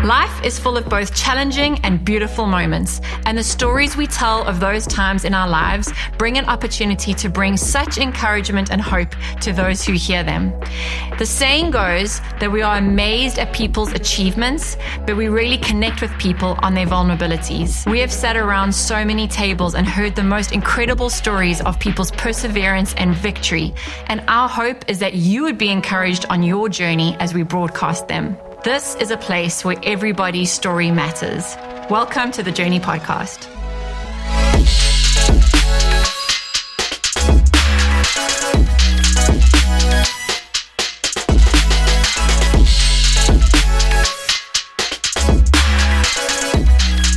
Life is full of both challenging and beautiful moments, and the stories we tell of those times in our lives bring an opportunity to bring such encouragement and hope to those who hear them. The saying goes that we are amazed at people's achievements, but we really connect with people on their vulnerabilities. We have sat around so many tables and heard the most incredible stories of people's perseverance and victory, and our hope is that you would be encouraged on your journey as we broadcast them. This is a place where everybody's story matters. Welcome to the Journey Podcast.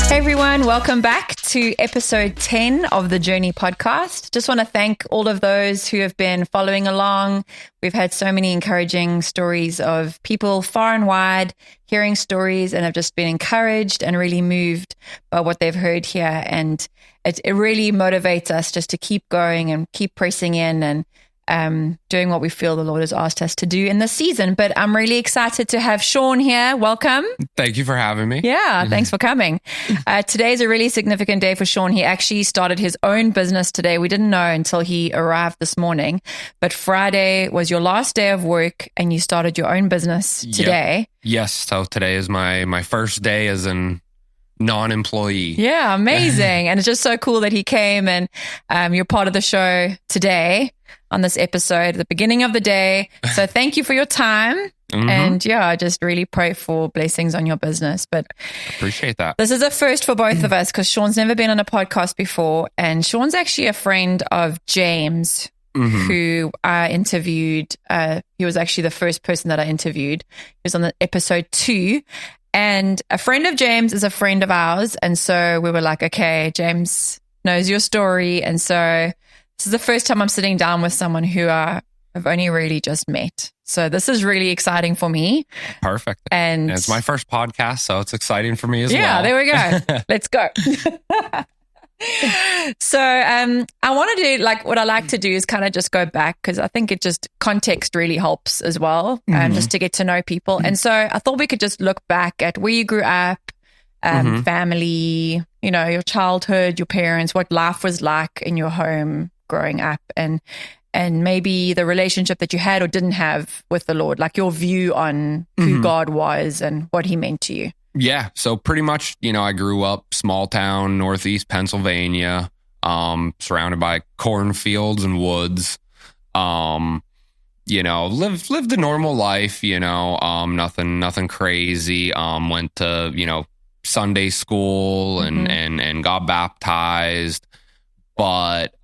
Hey everyone, welcome back to episode 10 of the Journey Podcast. Just want to thank all of those who have been following along. We've had so many encouraging stories of people far and wide hearing stories and have just been encouraged and really moved by what they've heard here. And it really motivates us just to keep going and keep pressing in and doing what we feel the Lord has asked us to do in this season. But I'm really excited to have Shawn here. Welcome. Thank you for having me. Yeah, thanks for coming. Today is a really significant day for Shawn. He actually started his own business today. We didn't know until he arrived this morning, but Friday was your last day of work and you started your own business today. Yep. Yes, so today is my first day as an non-employee. Yeah, amazing. And it's just so cool that he came and you're part of the show today on this episode at the beginning of the day. So thank you for your time. And yeah, I just really pray for blessings on your business. But appreciate that. This is a first for both of us because Shawn's never been on a podcast before. And Shawn's actually a friend of James, who I interviewed. He was actually the first person that I interviewed. He was on the episode 2. And a friend of James is a friend of ours. And so we were like, okay, James knows your story. And so this is the first time I'm sitting down with someone who I've only really just met. So this is really exciting for me. Perfect. And it's my first podcast, so it's exciting for me as well. Yeah, there we go. Let's go. So I want to do, like, what I like to do is kind of just go back because I think it just context really helps as well, just to get to know people. And so I thought we could just look back at where you grew up, family, you know, your childhood, your parents, what life was like in your home growing up, and maybe the relationship that you had or didn't have with the Lord, like your view on who God was and what he meant to you. Yeah. So pretty much, you know, I grew up small town, Northeast Pennsylvania, surrounded by cornfields and woods. You know, lived a normal life, you know, nothing crazy. Went to, you know, Sunday school and got baptized. But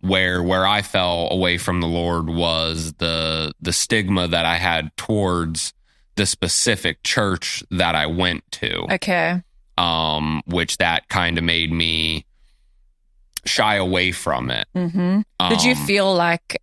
where I fell away from the Lord was the stigma that I had towards the specific church that I went to. Okay. Which that kind of made me shy away from it. Did you feel like,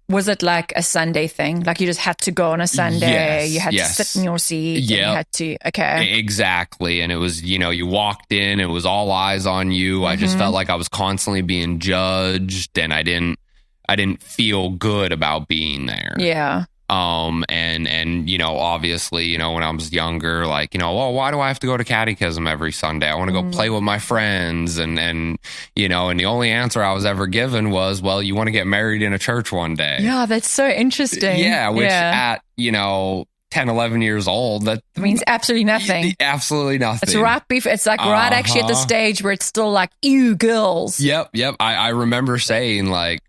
was it like a Sunday thing? Like you just had to go on a Sunday, you had to sit in your seat, you had to, okay. Exactly. And it was, you know, you walked in, it was all eyes on you. I just felt like I was constantly being judged and I didn't feel good about being there. Yeah. And, you know, obviously, you know, when I was younger, like, you know, well, why do I have to go to catechism every Sunday? I want to go play with my friends. And, you know, and the only answer I was ever given was, well, you want to get married in a church one day. Yeah. That's so interesting. Yeah. Which at, you know, 10, 11 years old, that means absolutely nothing. Absolutely nothing. It's right before, it's like right actually at the stage where it's still like, ew, girls. Yep. I remember saying like,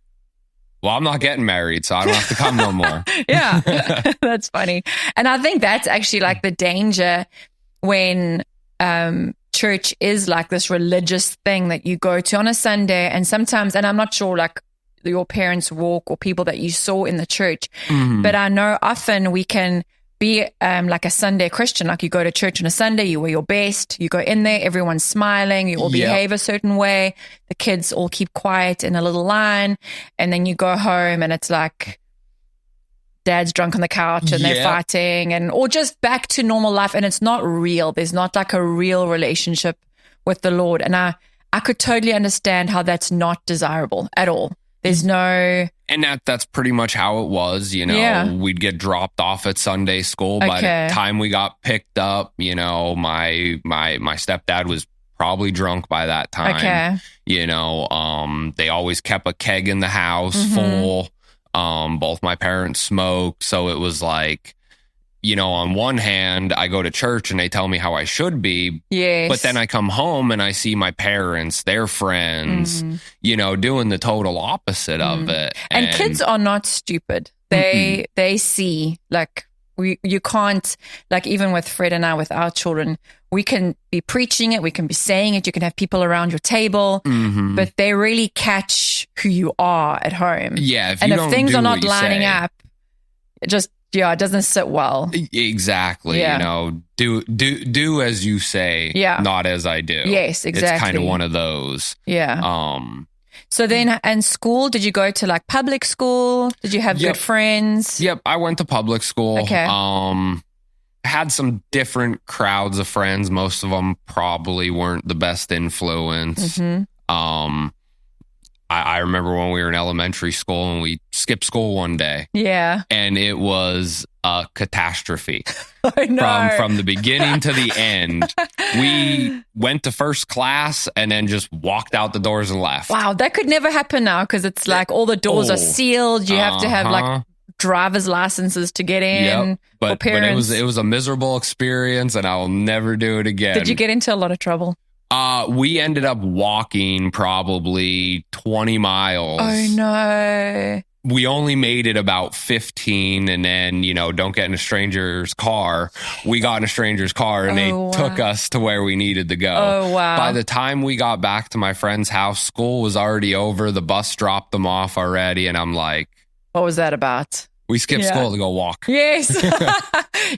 well, I'm not getting married, so I don't have to come no more. Yeah, that's funny. And I think that's actually like the danger when church is like this religious thing that you go to on a Sunday. And sometimes, and I'm not sure like your parents' walk or people that you saw in the church, but I know often we can be like a Sunday Christian, like you go to church on a Sunday, you wear your best, you go in there, everyone's smiling, you all behave a certain way, the kids all keep quiet in a little line, and then you go home and it's like dad's drunk on the couch and they're fighting, and or just back to normal life, and it's not real. There's not like a real relationship with the Lord, and I could totally understand how that's not desirable at all. There's no And that's pretty much how it was. We'd get dropped off at Sunday school. By the time we got picked up, my stepdad was probably drunk by that time. They always kept a keg in the house full. Both my parents smoked. So it was like, on one hand, I go to church and they tell me how I should be. Yes. But then I come home and I see my parents, their friends, doing the total opposite of it. And kids are not stupid. They see, like, you can't, like, even with Fred and I, with our children, we can be preaching it, we can be saying it, you can have people around your table, but they really catch who you are at home. Yeah. If things are not lining up, it doesn't sit well. Exactly. Yeah. Do as you say, not as I do. Yes, exactly. It's kind of one of those. Yeah. So then in school, did you go to like public school? Did you have good friends? Yep. I went to public school. Okay. Had some different crowds of friends. Most of them probably weren't the best influence. I remember when we were in elementary school and we skipped school one day. Yeah. And it was a catastrophe. I know. From the beginning to the end. We went to first class and then just walked out the doors and left. Wow, that could never happen now because it's like all the doors are sealed. You have to have like driver's licenses to get in for parents. But it was a miserable experience and I will never do it again. Did you get into a lot of trouble? We ended up walking probably 20 miles. Oh, no. We only made it about 15 and then, don't get in a stranger's car. We got in a stranger's car and they took us to where we needed to go. Oh, wow. By the time we got back to my friend's house, school was already over. The bus dropped them off already. And I'm like, what was that about? We skipped school to go walk. Yes.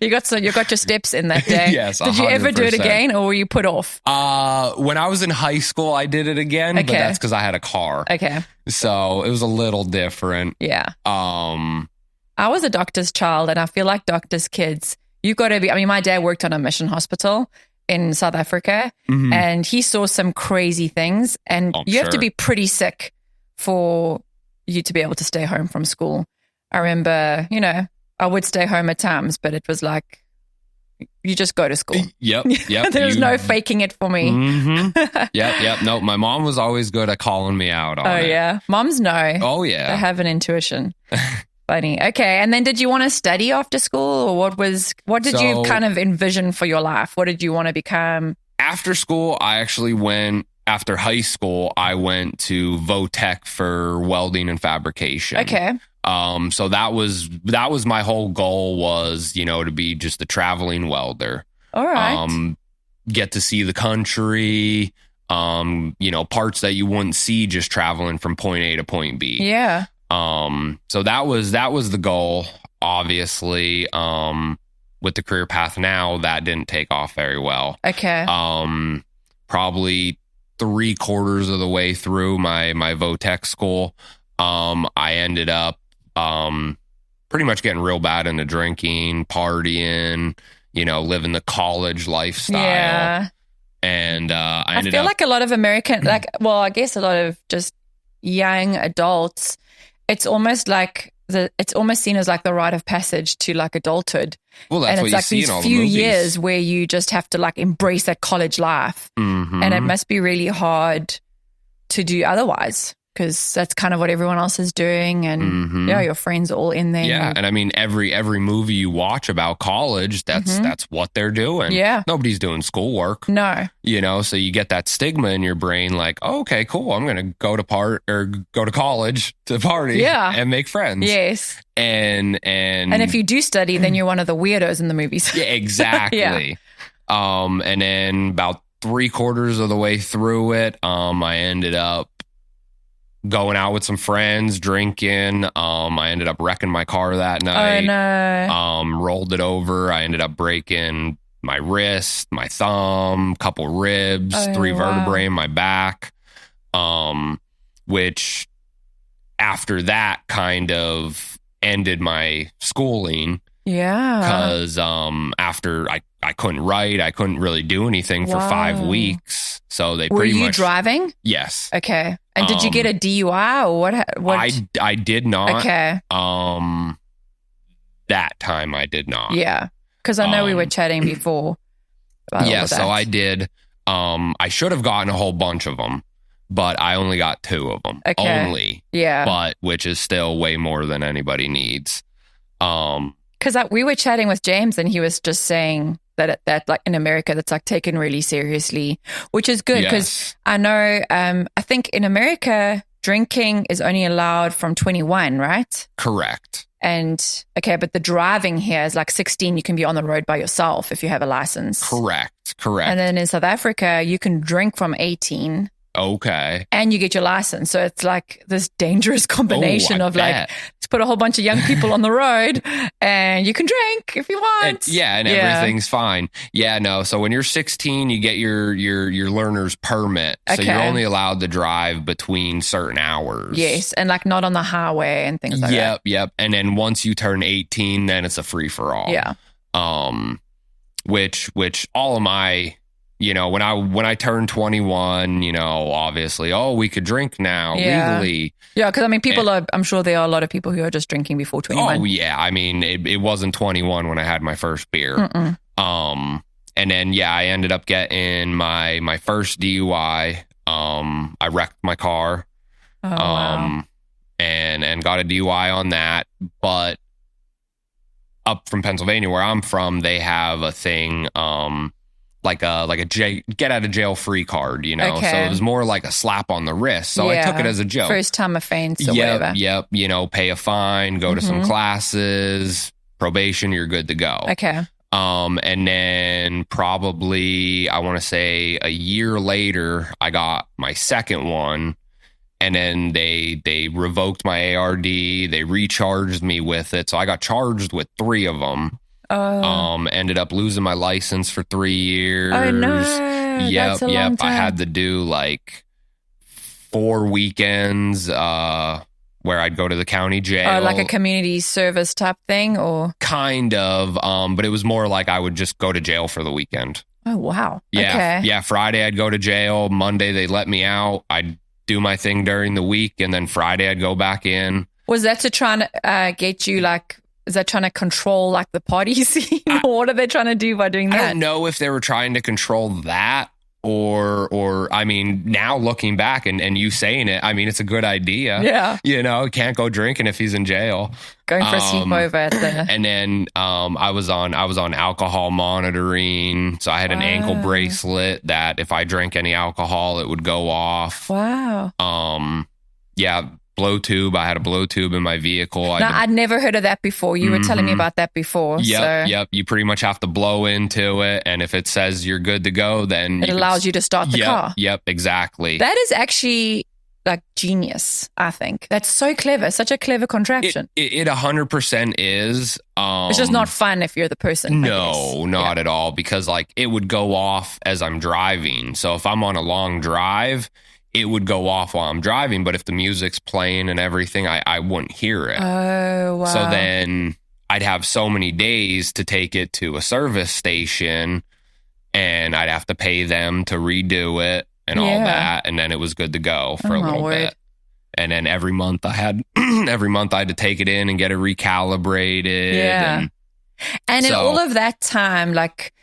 You got your steps in that day. Yes, 100%. Did you ever do it again or were you put off? When I was in high school, I did it again, but that's because I had a car. Okay. So it was a little different. Yeah. I was a doctor's child and I feel like doctor's kids, you've got to be, my dad worked on a mission hospital in South Africa and he saw some crazy things and you have to be pretty sick for you to be able to stay home from school. I remember, I would stay home at times, but it was like, you just go to school. Yep. There's no faking it for me. Yep. No, my mom was always good at calling me out on it. Oh, yeah. Moms know. Oh, yeah. They have an intuition. Funny. Okay. And then did you want to study after school or what did you kind of envision for your life? What did you want to become? After school, after high school, I went to Votech for welding and fabrication. Okay. So that was my whole goal was, to be just a traveling welder. All right. Get to see the country, parts that you wouldn't see just traveling from point A to point B. Yeah. So that was the goal, obviously. With the career path now, that didn't take off very well. Okay. Probably 3/4 of the way through my Votech school, I ended up pretty much getting real bad into drinking, partying, living the college lifestyle. Yeah. And I feel like a lot of American, I guess a lot of just young adults, it's almost seen as like the rite of passage to like adulthood. Well, that's and it's what you like see these in all the few movies. years where you just have to like embrace that college life. And it must be really hard to do otherwise. Because that's kind of what everyone else is doing, and your friends are all in there. Yeah, and I mean every movie you watch about college, that's what they're doing. Yeah, nobody's doing schoolwork. No, so you get that stigma in your brain, like, oh, okay, cool, I'm gonna go to college to party, and make friends. Yes, and if you do study, then you're one of the weirdos in the movies. Yeah, exactly. And then about 3/4 of the way through it, I ended up going out with some friends, drinking. I ended up wrecking my car that night. Oh, no. Rolled it over. I ended up breaking my wrist, my thumb, couple ribs, 3 vertebrae in my back. Which after that kind of ended my schooling. Yeah. Because after I I couldn't write. I couldn't really do anything for 5 weeks. So they Were pretty much... Were you driving? Yes. Okay. And did you get a DUI or what? I did not. Okay. That time I did not. Yeah. Because I know we were chatting before about all of that. So I did. I should have gotten a whole bunch of them, but I only got 2 of them. Okay. Only. Yeah. But which is still way more than anybody needs. Because we were chatting with James and he was just saying that like in America that's like taken really seriously, which is good because I know I think in America drinking is only allowed from 21, right? Correct. And okay, but the driving here is like 16. You can be on the road by yourself if you have a license. Correct. And then in South Africa, you can drink from 18. Okay. And you get your license. So it's like this dangerous combination of like, let's put a whole bunch of young people on the road and you can drink if you want. And everything's fine. Yeah, no. So when you're 16, you get your learner's permit. So you're only allowed to drive between certain hours. Yes. And like not on the highway and things like that. Yep. And then once you turn 18, then it's a free for all. Yeah. Which all of my... when I turned 21, obviously, we could drink now legally. Yeah, because I mean, I'm sure there are a lot of people who are just drinking before 21. Oh, yeah. I mean, it wasn't 21 when I had my first beer. And then, I ended up getting my first DUI. I wrecked my car. Wow. And got a DUI on that. But up from Pennsylvania, where I'm from, they have a thing, like a get out of jail free card, So it was more like a slap on the wrist. So I took it as a joke. First time offense or whatever. Yep. Pay a fine, go to some classes, probation, you're good to go. Okay. And then probably, I want to say a year later, I got my second one. And then they revoked my ARD. They recharged me with it. So I got charged with 3 of them. Ended up losing my license for 3 years. Oh no! Yep. Long time. I had to do like 4 weekends where I'd go to the county jail. Like a community service type thing, or kind of. But it was more like I would just go to jail for the weekend. Oh wow! Yeah, okay. Yeah. Friday I'd go to jail. Monday they'd let me out. I'd do my thing during the week, and then Friday I'd go back in. Was that to try and get you like? Is that trying to control like the party scene? Or what are they trying to do by doing that? I don't know if they were trying to control that or I mean, now looking back and you saying it, I mean, it's a good idea. Yeah. Can't go drinking if he's in jail. Going for a sleepover at the... And then I was on alcohol monitoring. So I had an ankle bracelet that if I drank any alcohol, it would go off. Wow. Blow tube. I had a blow tube in my vehicle. I'd never heard of that before. You were telling me about that before. Yep. You pretty much have to blow into it. And if it says you're good to go, then it allows you to start the car. Yep, exactly. That is actually like genius, I think. That's so clever. Such a clever contraption. It 100% is. It's just not fun if you're the person. No, not at all. Because like it would go off as I'm driving. So if I'm on a long drive, it would go off while I'm driving, but if the music's playing and everything, I wouldn't hear it. Oh, wow. So then I'd have so many days to take it to a service station and I'd have to pay them to redo it and all that. And then it was good to go for a little bit. And then every month I had to take it in and get it recalibrated. Yeah. And in all of that time, like,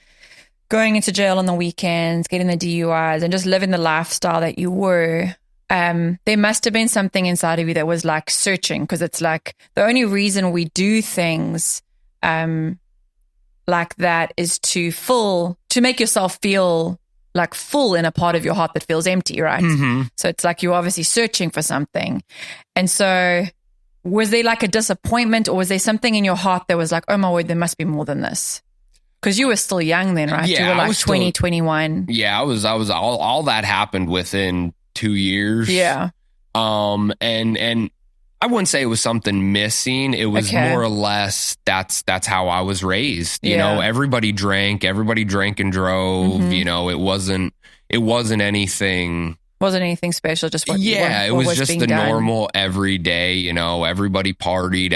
going into jail on the weekends, getting the DUIs, and just living the lifestyle that you were, there must have been something inside of you that was like searching, because it's like the only reason we do things like that is to make yourself feel like full in a part of your heart that feels empty, right? Mm-hmm. So it's like you're obviously searching for something. And so was there like a disappointment, or was there something in your heart that was like, oh my word, there must be more than this? Because you were still young then, right? Yeah, you were like 20, 21. Yeah, I was all that happened within 2 years. Yeah. And I wouldn't say it was something missing. It was more or less that's how I was raised. You know, everybody drank and drove. Mm-hmm. It wasn't anything. Wasn't anything special, just what it was just the normal everyday, everybody partied,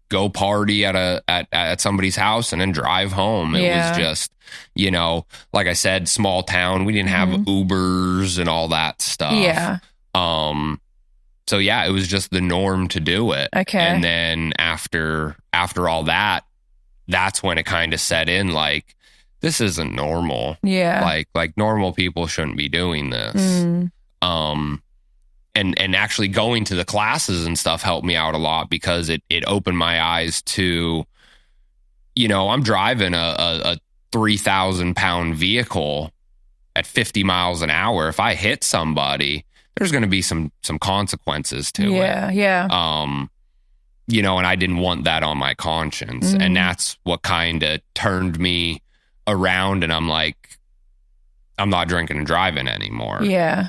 go party at somebody's house and then drive home. It was just, you know, like I said, small town. We didn't have Ubers and all that stuff. Yeah. So yeah, it was just the norm to do it. Okay. And then after all that, that's when it kind of set in, like, this isn't normal. Yeah. Like normal people shouldn't be doing this. And actually going to the classes and stuff helped me out a lot, because it opened my eyes to, you know, I'm driving a 3,000 pound vehicle at 50 miles an hour. If I hit somebody, there's going to be some consequences to it. Yeah. You know, and I didn't want that on my conscience. And that's what kind of turned me around. And I'm like, I'm not drinking and driving anymore. Yeah.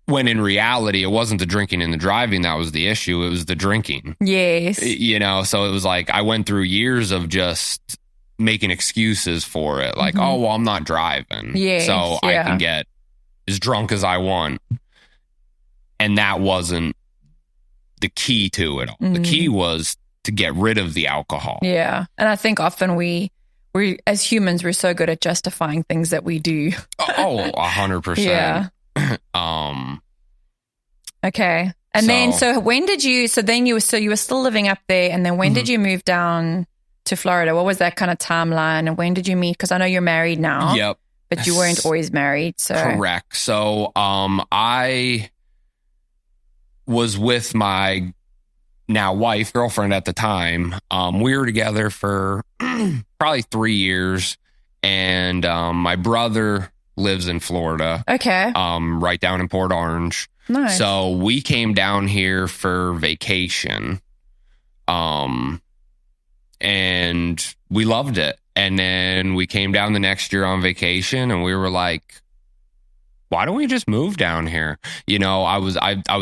When in reality, it wasn't the drinking and the driving that was the issue. It was the drinking. Yes. You know, so it was like I went through years of just making excuses for it. Like, oh, well, I'm not driving. Yes, so I can get as drunk as I want. And that wasn't the key to it all. The key was to get rid of the alcohol. Yeah. And I think often we as humans, we're so good at justifying things that we do. 100%. Yeah. Okay. And then, so when did you, you were still living up there, and then when did you move down to Florida? What was that kind of timeline, and when did you meet? Because I know you're married now. Yep. But you weren't always married. So correct. So, I was with my now wife, girlfriend at the time. We were together for probably 3 years, and my brother lives in Florida. Okay. Right down in Port Orange. Nice. So we came down here for vacation. And we loved it. And then we came down the next year on vacation, and we were like, why don't we just move down here? You know, I was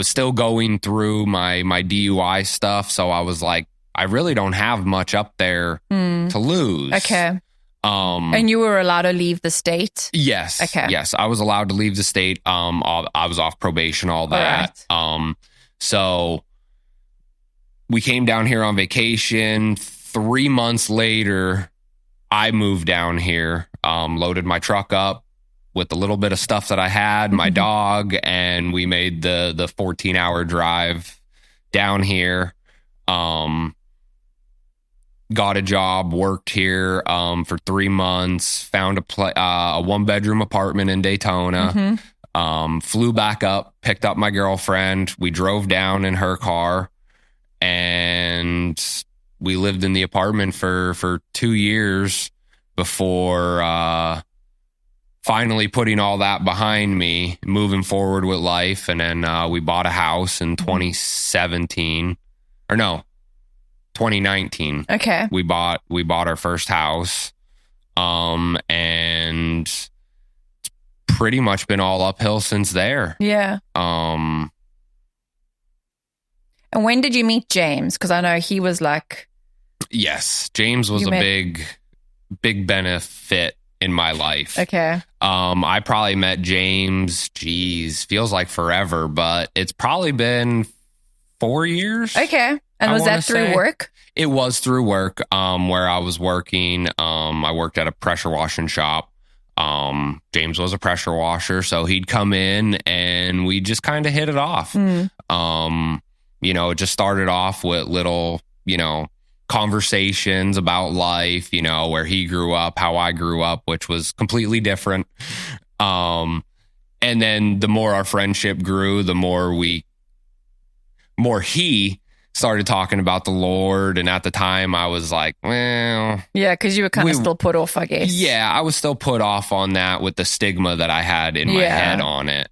still going through my DUI stuff. So I was like, I really don't have much up there to lose. Okay. And you were allowed to leave the state? Yes. Okay. Yes, I was allowed to leave the state. I was off probation, all that. All right. So we came down here on vacation. 3 months later, I moved down here, loaded my truck up with a little bit of stuff that I had, my dog, and we made the 14-hour drive down here. Got a job, worked here for 3 months, found a 1-bedroom apartment in Daytona, flew back up, picked up my girlfriend. We drove down in her car, and we lived in the apartment for 2 years before finally putting all that behind me, moving forward with life. And then we bought a house in 2019. Okay. We bought our first house. And it's pretty much been all uphill since there. Yeah. And when did you meet James? Because I know he was like... Yes, James was a big benefit in my life. Okay. I probably met James, feels like forever, but it's probably been 4 years. Okay. And was that through work? It was through work, where I was working. I worked at a pressure washing shop. James was a pressure washer, so he'd come in and we just kind of hit it off. You know, it just started off with little, you know, conversations about life, you know, where he grew up, how I grew up, which was completely different. And then the more our friendship grew, the more he started talking about the Lord. And at the time I was like, well, yeah, because you were kind of still put off, I guess. Yeah, I was still put off on that with the stigma that I had in my head on it.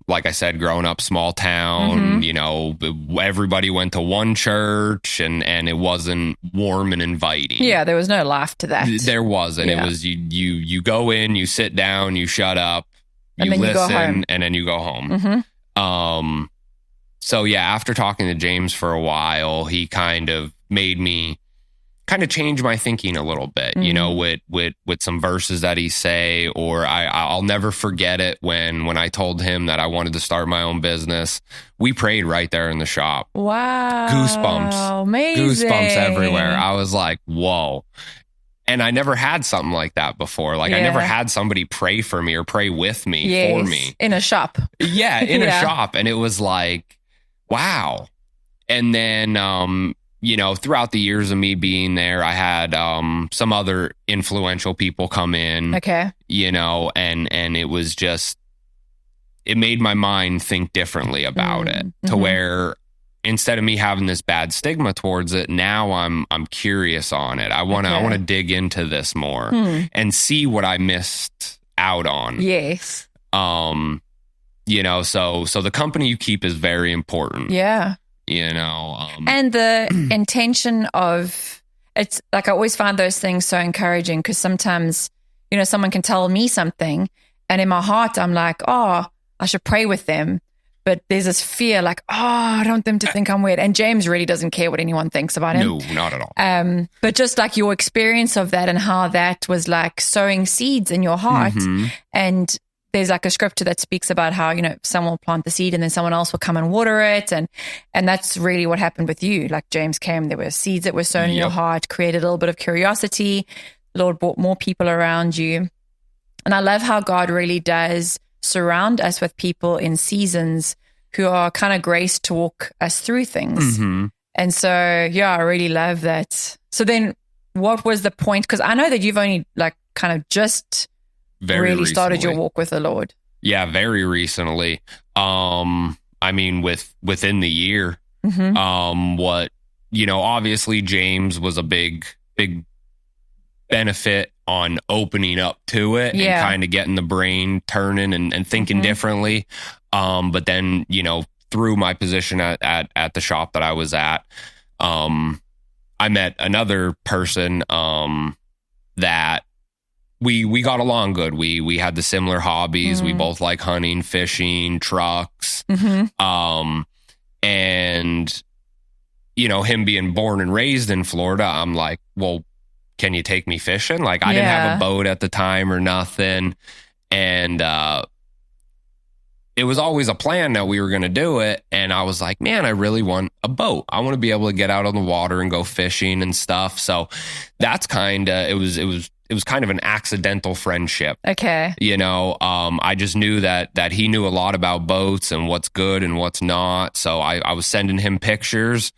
Like I said, growing up small town, you know, everybody went to one church, and it wasn't warm and inviting. Yeah, there was no life to that. There wasn't. Yeah. It was you go in, you sit down, you shut up, you listen, and then you go home. So yeah, after talking to James for a while, he kind of made me kind of change my thinking a little bit, you know, with some verses that he say, or I'll never forget it when I told him that I wanted to start my own business. We prayed right there in the shop. Wow. Goosebumps. Amazing. Goosebumps everywhere. I was like, whoa. And I never had something like that before. Like I never had somebody pray for me or pray with me for me. In a shop. Yeah, in a shop. And it was like, wow. And then, you know, throughout the years of me being there, I had some other influential people come in. Okay. You know, and it was just, it made my mind think differently about it, to where instead of me having this bad stigma towards it, now I'm curious on it. I want to dig into this more and see what I missed out on. Yes. You know, so the company you keep is very important. Yeah. You know, and the intention of it's like, I always find those things so encouraging, because sometimes, you know, someone can tell me something and in my heart, I'm like, oh, I should pray with them. But there's this fear like, oh, I don't want them to think I'm weird. And James really doesn't care what anyone thinks about him. No, not at all. But just like your experience of that and how that was like sowing seeds in your heart. And there's like a scripture that speaks about how, you know, someone will plant the seed and then someone else will come and water it. And that's really what happened with you. Like James came, there were seeds that were sown in your heart, created a little bit of curiosity. The Lord brought more people around you. And I love how God really does surround us with people in seasons who are kind of graced to walk us through things. And so, yeah, I really love that. So then what was the point? Because I know that you've only like kind of just really started your walk with the Lord. Yeah, very recently. I mean, within the year, what, you know, obviously James was a big benefit on opening up to it and kind of getting the brain turning and thinking differently. But then, you know, through my position at the shop that I was at, I met another person, that we got along good. We had the similar hobbies. We both like hunting, fishing, trucks. And, you know, him being born and raised in Florida, I'm like, well, can you take me fishing? Like I didn't have a boat at the time or nothing. And it was always a plan that we were going to do it. And I was like, man, I really want a boat. I want to be able to get out on the water and go fishing and stuff. So that's kind of, it was kind of an accidental friendship. Okay. You know, I just knew that he knew a lot about boats and what's good and what's not. So I was sending him pictures,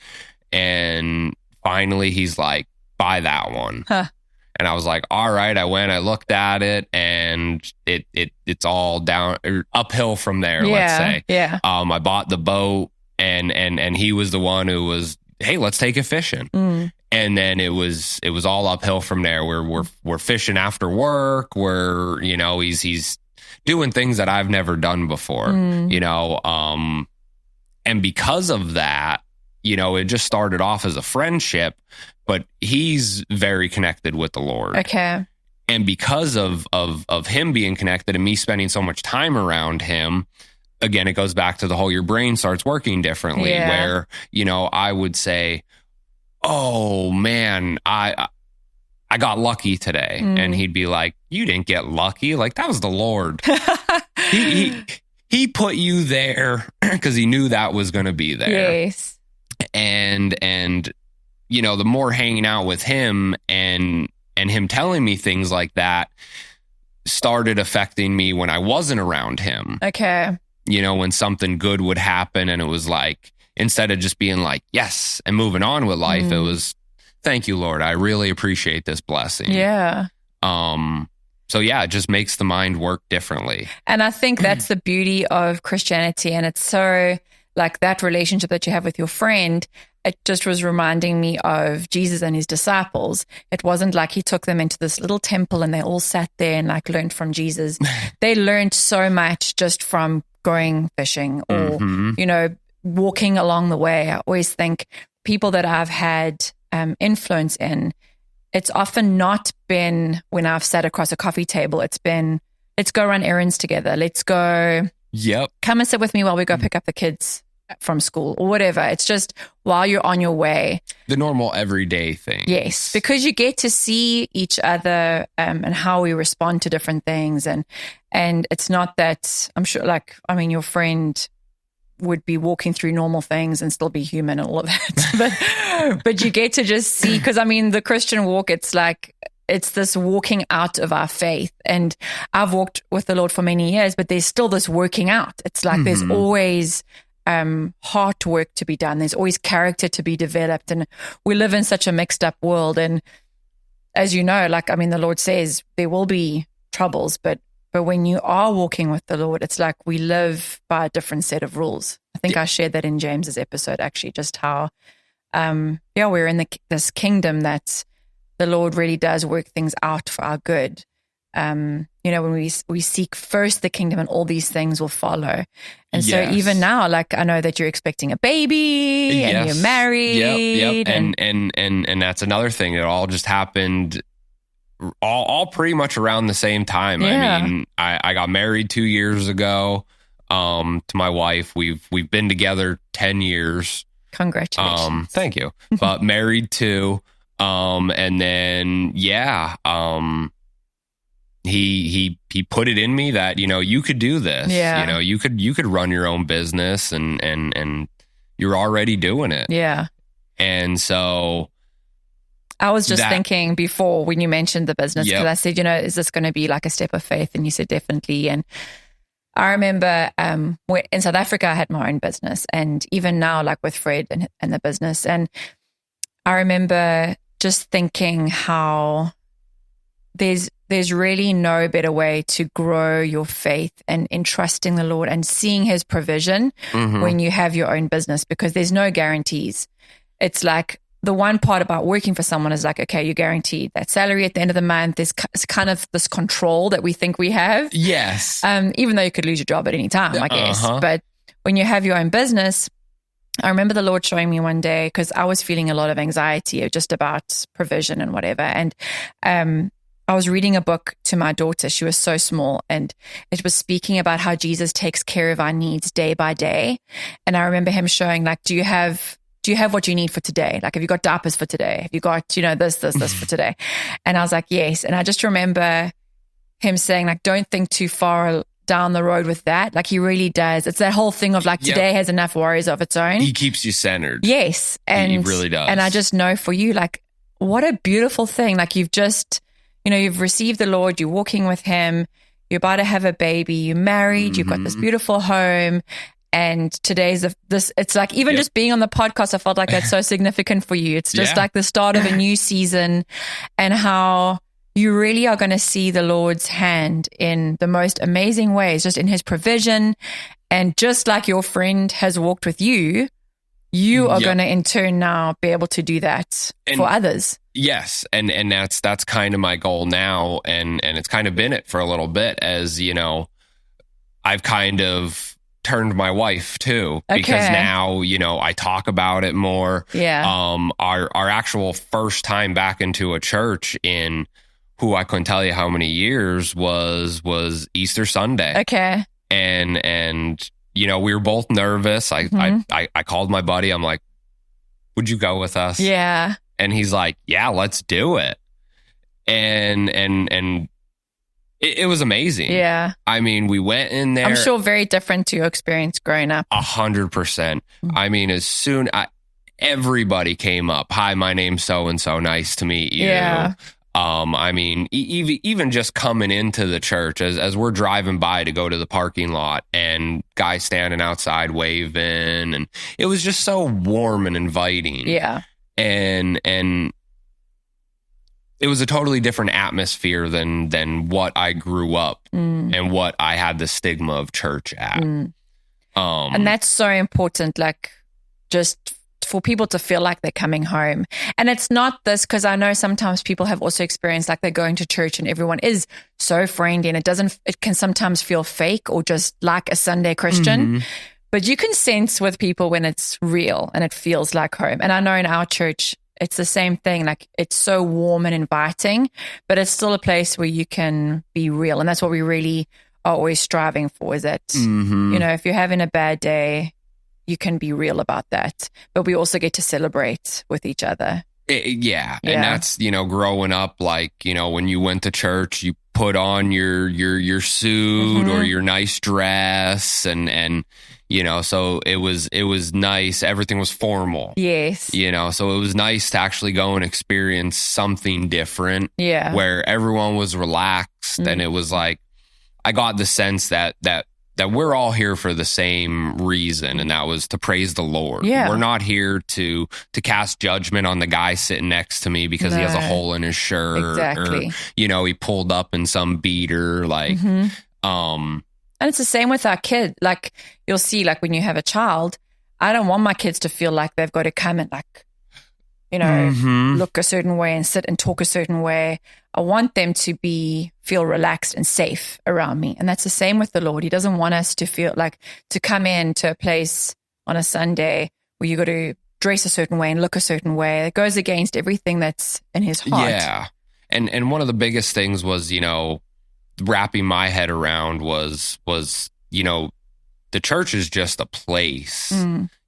and finally he's like, buy that one. And I was like, all right. I went, I looked at it, and it's all down or uphill from there, let's say. Yeah. I bought the boat, and he was the one who was, hey, let's take it fishing. And then it was all uphill from there. We're fishing after work. We're, you know, he's doing things that I've never done before, you know, and because of that, you know, it just started off as a friendship, but he's very connected with the Lord. Okay. And because of him being connected and me spending so much time around him, again, it goes back to the whole, your brain starts working differently, where, you know, I would say, oh man, I got lucky today. And he'd be like, you didn't get lucky. Like, that was the Lord. he put you there because he knew that was going to be there. Yes. And, you know, the more hanging out with him and him telling me things like that started affecting me when I wasn't around him. Okay. You know, when something good would happen, and it was like, instead of just being like, yes, and moving on with life, it was, thank you, Lord. I really appreciate this blessing. Yeah. So yeah, it just makes the mind work differently. And I think that's the beauty of Christianity. And it's so like that relationship that you have with your friend, it just was reminding me of Jesus and his disciples. It wasn't like he took them into this little temple and they all sat there and like learned from Jesus. They learned so much just from going fishing or, you know, walking along the way. I always think people that I've had influence in, it's often not been when I've sat across a coffee table. It's been, let's go run errands together. Let's go. Yep. Come and sit with me while we go pick up the kids from school or whatever. It's just while you're on your way. The normal everyday thing. Yes, because you get to see each other and how we respond to different things. And it's not that, I'm sure, like, I mean, your friend would be walking through normal things and still be human and all of that. but you get to just see, because I mean, the Christian walk, it's like, it's this walking out of our faith. And I've walked with the Lord for many years, but there's still this working out. It's like there's always heart work to be done. There's always character to be developed. And we live in such a mixed up world. And as you know, like, I mean, the Lord says there will be troubles, but when you are walking with the Lord, it's like we live by a different set of rules. I think I shared that in James's episode, actually, just how, we're in this kingdom that the Lord really does work things out for our good. When we seek first the kingdom, and all these things will follow. And so even now, like, I know that you're expecting a baby and you're married. Yep. And that's another thing. It all just happened all pretty much around the same time. Yeah. I mean, I got married 2 years ago to my wife. We've been together 10 years. Congratulations. Thank you. But married too. And then, he put it in me that, you could do this. Yeah. You could run your own business and you're already doing it. Yeah. And so I was just thinking before when you mentioned the business, because I said, is this going to be like a step of faith? And you said definitely. And I remember in South Africa, I had my own business, and even now, like with Fred and the business. And I remember just thinking how there's really no better way to grow your faith and in trusting the Lord and seeing his provision when you have your own business, because there's no guarantees. It's like, the one part about working for someone is like, okay, you're guaranteed that salary at the end of the month. There's kind of this control that we think we have. Yes. Even though you could lose your job at any time, I guess. But when you have your own business, I remember the Lord showing me one day, because I was feeling a lot of anxiety just about provision and whatever. And I was reading a book to my daughter. She was so small, and it was speaking about how Jesus takes care of our needs day by day. And I remember him showing, like, do you have what you need for today? Like, have you got diapers for today? Have you got, this for today? And I was like, yes. And I just remember him saying, like, don't think too far down the road with that. Like, he really does. It's that whole thing of like, today has enough worries of its own. He keeps you centered. Yes. And he really does. And I just know for you, like, what a beautiful thing. Like, you've just, you've received the Lord, you're walking with him, you're about to have a baby, you're married, you've got this beautiful home. And today's it's like, even just being on the podcast, I felt like that's so significant for you. It's just like the start of a new season, and how you really are going to see the Lord's hand in the most amazing ways, just in his provision. And just like your friend has walked with you, you are going to in turn now be able to do that for others. Yes. And that's kind of my goal now. And it's kind of been it for a little bit, as, I've kind of turned my wife too, because now, I talk about it more. Yeah. Our actual first time back into a church in who I couldn't tell you how many years was Easter Sunday. Okay. And we were both nervous. I called my buddy. I'm like, would you go with us? Yeah. And he's like, yeah, let's do it. And it was amazing. Yeah. I mean, we went in there. I'm sure very different to your experience growing up. 100%. I mean, as soon everybody came up. Hi, my name's so-and-so. Nice to meet you. Yeah. I mean, even just coming into the church as we're driving by to go to the parking lot, and guys standing outside waving, and it was just so warm and inviting. Yeah. And it was a totally different atmosphere than what I grew up and what I had the stigma of church at. And that's so important, like, just for people to feel like they're coming home. And it's not this, because I know sometimes people have also experienced like they're going to church and everyone is so friendly, and it can sometimes feel fake or just like a Sunday Christian. But you can sense with people when it's real and it feels like home. And I know in our church, it's the same thing. Like, it's so warm and inviting, but it's still a place where you can be real. And that's what we really are always striving for, is that, if you're having a bad day, you can be real about that. But we also get to celebrate with each other. Yeah. And that's, growing up, like, when you went to church, you put on your suit or your nice dress and so it was nice. Everything was formal. Yes. So it was nice to actually go and experience something different. Yeah. Where everyone was relaxed and it was like, I got the sense that we're all here for the same reason, and that was to praise the Lord. Yeah. We're not here to cast judgment on the guy sitting next to me because he has a hole in his shirt. Exactly. Or, he pulled up in some beater. Like, and it's the same with our kid. Like, you'll see, like, when you have a child, I don't want my kids to feel like they've got to come and, like, look a certain way and sit and talk a certain way. I want them to feel relaxed and safe around me. And that's the same with the Lord. He doesn't want us to feel like to come into a place on a Sunday where you got to dress a certain way and look a certain way. It goes against everything that's in his heart. Yeah. And one of the biggest things was, wrapping my head around was, the church is just a place.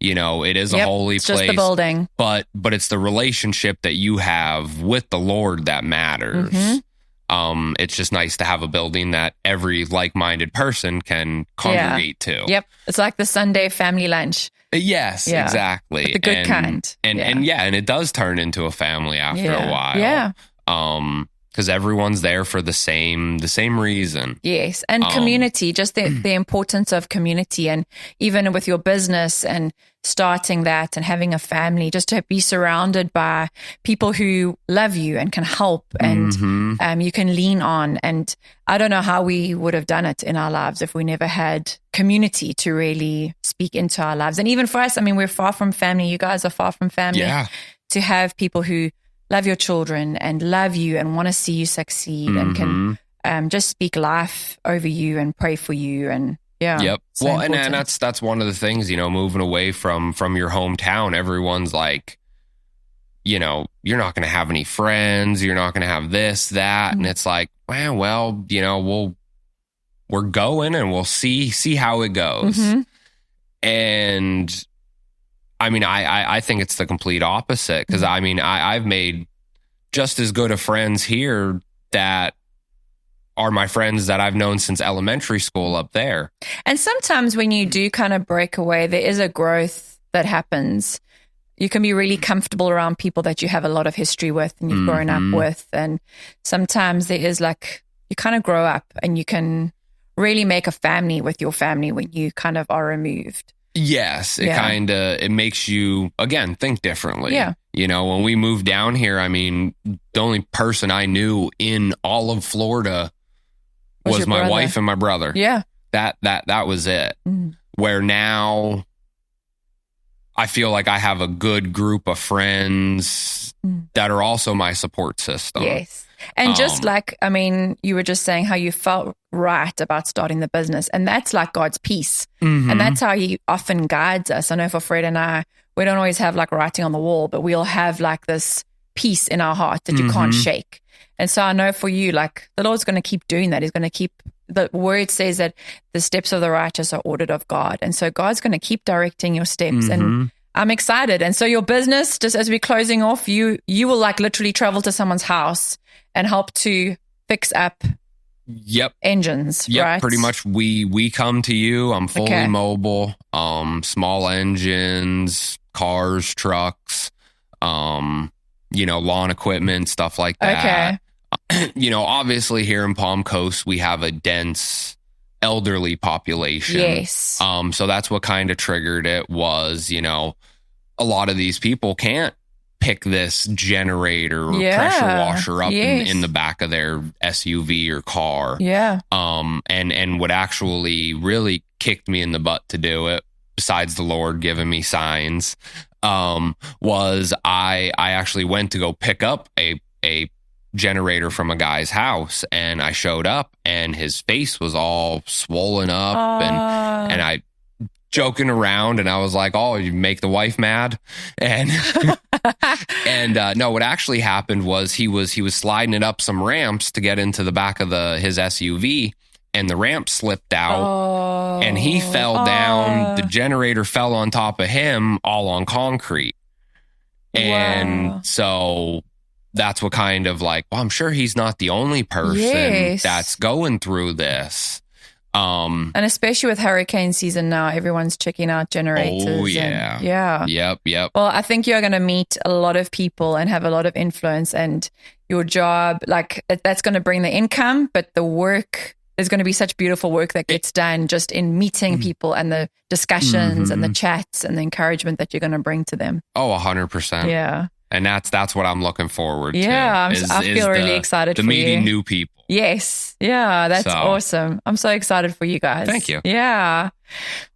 It is a holy place. Just the building. But it's the relationship that you have with the Lord that matters. It's just nice to have a building that every like-minded person can congregate to. Yep. It's like the Sunday family lunch. Yes, exactly. But the good kind. And it does turn into a family after a while. Yeah. Because everyone's there for the same reason. Yes. And community, just the importance of community, and even with your business and starting that and having a family, just to be surrounded by people who love you and can help and you can lean on. And I don't know how we would have done it in our lives if we never had community to really speak into our lives. And even for us, I mean, we're far from family. You guys are far from family. Yeah. To have people who love your children and love you and want to see you succeed and can just speak life over you and pray for you. And yep. So well, and that's one of the things, moving away from your hometown, everyone's like, you're not going to have any friends. You're not going to have this, that. And it's like, well, we're going and we'll see how it goes. And I mean, I think it's the complete opposite, because I mean, I've made just as good of friends here that are my friends that I've known since elementary school up there. And sometimes when you do kind of break away, there is a growth that happens. You can be really comfortable around people that you have a lot of history with and you've grown up with. And sometimes there is like, you kind of grow up and you can really make a family with your family when you kind of are removed. Yes, it makes you, again, think differently. Yeah. When we moved down here, I mean, the only person I knew in all of Florida was my wife and my brother. Yeah. That was it. Where now I feel like I have a good group of friends that are also my support system. Yes. And just like, I mean, you were just saying how you felt right about starting the business, and that's like God's peace. And that's how he often guides us. I know for Fred and I, we don't always have like writing on the wall, but we'll have like this peace in our heart that you can't shake. And so I know for you, like the Lord's going to keep doing that. He's going to keep, the word says that the steps of the righteous are ordered of God. And so God's going to keep directing your steps. And I'm excited. And so your business, just as we're closing off, you will like literally travel to someone's house and help to fix up engines, right? Pretty much we come to you. I'm fully mobile, small engines, cars, trucks, lawn equipment, stuff like that. Obviously here in Palm Coast, we have a dense elderly population. Yes. So that's what kind of triggered it was, a lot of these people can't pick this generator or pressure washer up in the back of their SUV or car. Yeah. And what actually really kicked me in the butt to do it, besides the Lord giving me signs, was I actually went to go pick up a generator from a guy's house, and I showed up and his face was all swollen up and I joking around and I was like, oh, you make the wife mad. And no, what actually happened was he was sliding it up some ramps to get into the back of his SUV, and the ramp slipped out. Oh. And he fell down. The generator fell on top of him, all on concrete. And so that's what kind of like, well, I'm sure he's not the only person that's going through this. And especially with hurricane season now, everyone's checking out generators. Oh, yeah. Yep. Well, I think you're going to meet a lot of people and have a lot of influence, and your job, like that's going to bring the income, but the work, there's going to be such beautiful work that gets done just in meeting people and the discussions and the chats and the encouragement that you're going to bring to them. Oh, 100%. Yeah. And that's what I'm looking forward to. Yeah, I feel really excited for you. meeting new people. Yes. Yeah, that's awesome. I'm so excited for you guys. Thank you. Yeah.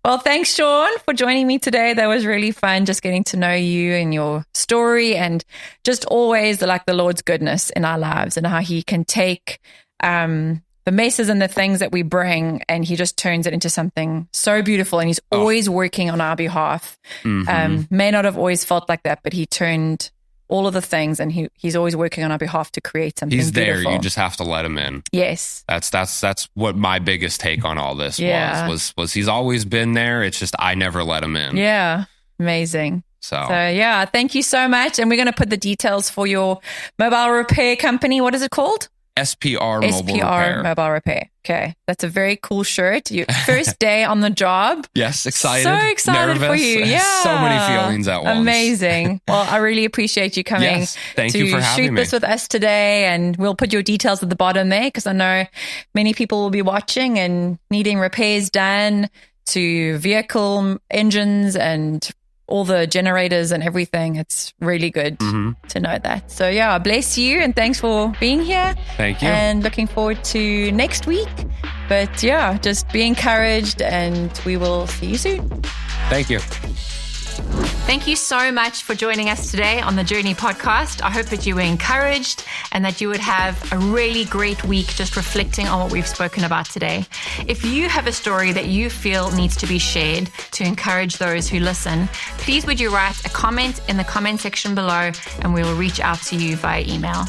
Well, thanks, Shawn, for joining me today. That was really fun, just getting to know you and your story, and just always like the Lord's goodness in our lives and how he can take the messes and the things that we bring, and he just turns it into something so beautiful. And he's always working on our behalf. May not have always felt like that, but he turned all of the things, and he's always working on our behalf to create something He's there. beautiful. You just have to let him in. Yes. That's what my biggest take on all this was he's always been there. It's just I never let him in. Yeah. Amazing. So yeah, thank you so much. And we're going to put the details for your mobile repair company. What is it called? SPR Mobile Repair. Okay. That's a very cool shirt. Your first day on the job. Yes, excited. So excited nervous, for you. Yeah. So many feelings at once. Amazing. Well, I really appreciate you coming Thank you for having shoot me. this with us today. And we'll put your details at the bottom there, because I know many people will be watching and needing repairs done to vehicle engines and all the generators and everything. It's really good to know that. So yeah, bless you, and thanks for being here. Thank you. And looking forward to next week. But yeah, just be encouraged, and we will see you soon. Thank you. Thank you so much for joining us today on the Journey podcast. I hope that you were encouraged and that you would have a really great week just reflecting on what we've spoken about today. If you have a story that you feel needs to be shared to encourage those who listen, please would you write a comment in the comment section below, and we will reach out to you via email.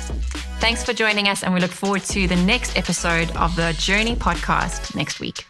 Thanks for joining us, and we look forward to the next episode of the Journey podcast next week.